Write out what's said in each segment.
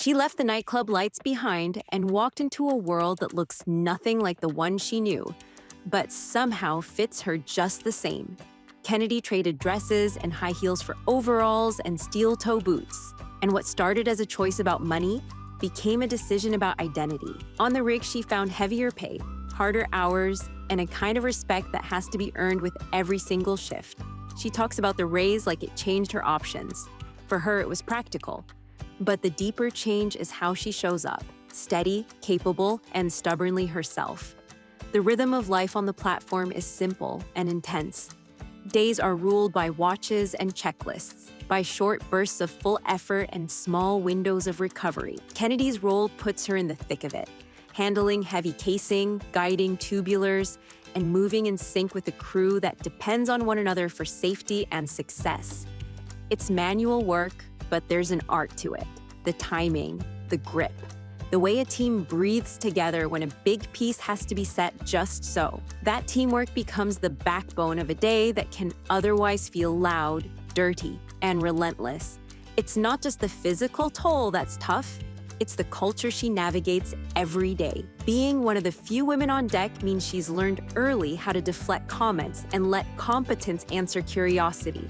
She left the nightclub lights behind and walked into a world that looks nothing like the one she knew, but somehow fits her just the same. Kennedy traded dresses and high heels for overalls and steel-toe boots. And what started as a choice about money became a decision about identity. On the rig, she found heavier pay, harder hours, and a kind of respect that has to be earned with every single shift. She talks about the raise like it changed her options. For her, it was practical. But the deeper change is how she shows up, steady, capable, and stubbornly herself. The rhythm of life on the platform is simple and intense. Days are ruled by watches and checklists, by short bursts of full effort and small windows of recovery. Kennedy's role puts her in the thick of it, handling heavy casing, guiding tubulars, and moving in sync with a crew that depends on one another for safety and success. It's manual work, but there's an art to it. The timing, the grip, the way a team breathes together when a big piece has to be set just so. That teamwork becomes the backbone of a day that can otherwise feel loud, dirty, and relentless. It's not just the physical toll that's tough, it's the culture she navigates every day. Being one of the few women on deck means she's learned early how to deflect comments and let competence answer curiosity.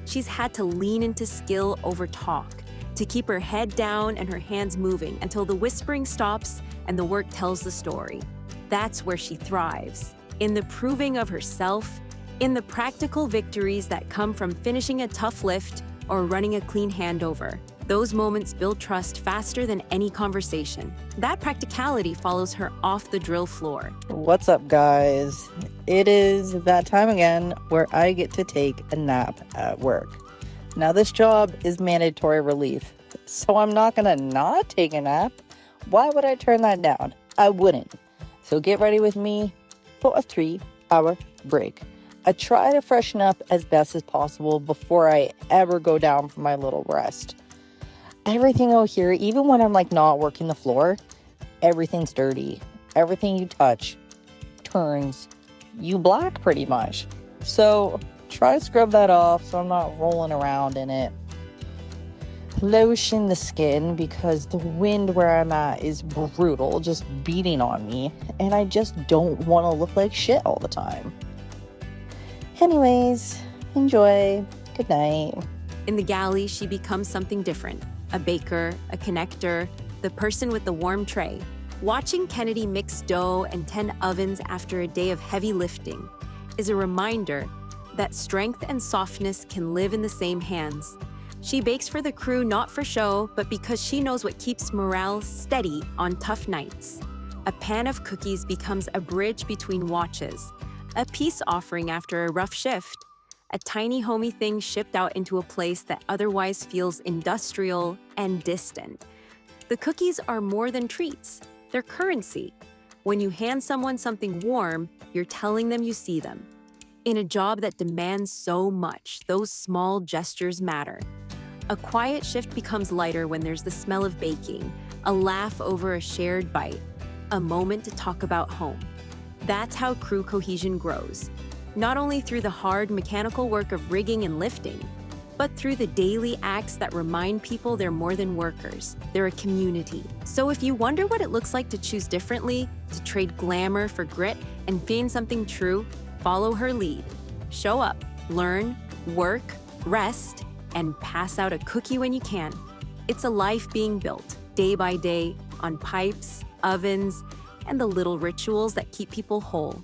She's had to lean into skill over talk, to keep her head down and her hands moving until the whispering stops and the work tells the story. That's where she thrives, in the proving of herself, in the practical victories that come from finishing a tough lift or running a clean handover. Those moments build trust faster than any conversation. That practicality follows her off the drill floor. What's up, guys? It is that time again where I get to take a nap at work. Now, this job is mandatory relief, so I'm not gonna not take a nap. Why would I turn that down? I wouldn't. So get ready with me for a 3-hour break. I try to freshen up as best as possible before I ever go down for my little rest. Everything out here, even when I'm not working the floor, everything's dirty. Everything you touch turns you black pretty much. So try to scrub that off so I'm not rolling around in it. Lotion the skin because the wind where I'm at is brutal, just beating on me, and I just don't want to look like shit all the time. Anyways, enjoy. Good night. In the galley, she becomes something different. A baker, a connector, the person with the warm tray. Watching Kennedy mix dough and tend ovens after a day of heavy lifting is a reminder that strength and softness can live in the same hands. She bakes for the crew not for show, but because she knows what keeps morale steady on tough nights. A pan of cookies becomes a bridge between watches, a peace offering after a rough shift, a tiny homey thing shipped out into a place that otherwise feels industrial and distant. The cookies are more than treats, they're currency. When you hand someone something warm, you're telling them you see them. In a job that demands so much, those small gestures matter. A quiet shift becomes lighter when there's the smell of baking, a laugh over a shared bite, a moment to talk about home. That's how crew cohesion grows, not only through the hard mechanical work of rigging and lifting, but through the daily acts that remind people they're more than workers, they're a community. So if you wonder what it looks like to choose differently, to trade glamour for grit and feign something true, follow her lead. Show up, learn, work, rest, and pass out a cookie when you can. It's a life being built, day by day, on pipes, ovens, and the little rituals that keep people whole.